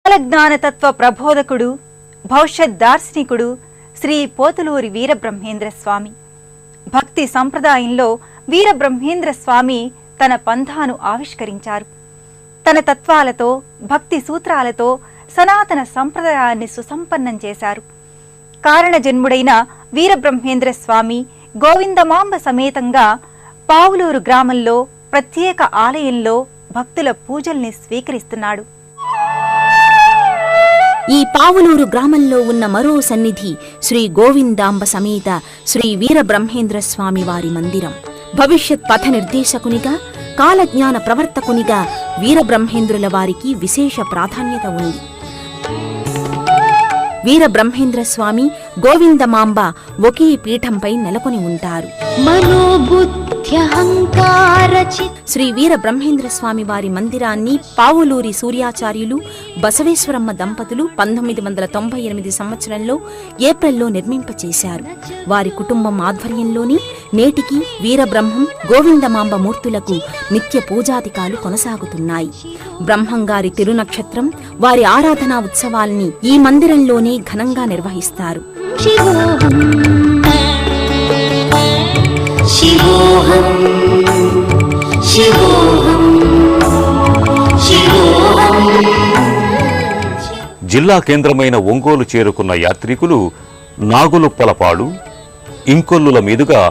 కాలజ్ఞానతత్వ ప్రబోధకుడు, భవిష్యత్ దార్శనికుడు శ్రీ పోతులూరి వీరబ్రహ్మేంద్ర స్వామి. భక్తి సంప్రదాయంలో వీరబ్రహ్మేంద్ర స్వామి తన పంథాను ఆవిష్కరించారు. తన తత్వాలతో, భక్తి సూత్రాలతో సనాతన సంప్రదాయాన్ని సుసంపన్నం చేశారు. కారణజన్ముడైన వీరబ్రహ్మేంద్ర స్వామి గోవిందమాంబ సమేతంగా పావులూరు గ్రామంలో ప్రత్యేక ఆలయంలో భక్తుల పూజల్ని స్వీకరిస్తున్నాడు. ఈ పావులూరు గ్రామంలో ఉన్న మరో సన్నిధి శ్రీ గోవిందాంబ సమేత శ్రీ వీరబ్రహ్మేంద్ర స్వామి వారి మందిరం. భవిష్యత్ పథ నిర్దేశకునిగా, కాలజ్ఞాన ప్రవర్తకునిగా వీరబ్రహ్మేంద్రుల వారికి విశేష ప్రాధాన్యత ఉంది. వీరబ్రహ్మేంద్ర స్వామి, గోవిందమాంబ ఒకే పీఠంపై నెలకొని ఉంటారు. శ్రీ వీరబ్రహ్మేంద్ర స్వామి వారి మందిరాన్ని పావులూరి సూర్యాచార్యులు, బసవేశ్వరమ్మ దంపతులు 1998 సంవత్సరంలో ఏప్రిల్లో నిర్మింపచేశారు. వారి కుటుంబం ఆధ్వర్యంలోని నేటికి వీరబ్రహ్మం, గోవిందమాంబ మూర్తులకు నిత్య పూజాధికాలు కొనసాగుతున్నాయి. బ్రహ్మంగారి తిరునక్షత్రం, వారి ఆరాధనా ఉత్సవాల్ని ఈ మందిరంలోనే ఘనంగా నిర్వహిస్తారు. జిల్లా కేంద్రమైన ఒంగోలు చేరుకున్న యాత్రికులు నాగులుప్పలపాడు, ఇంకొల్లుల మీదుగా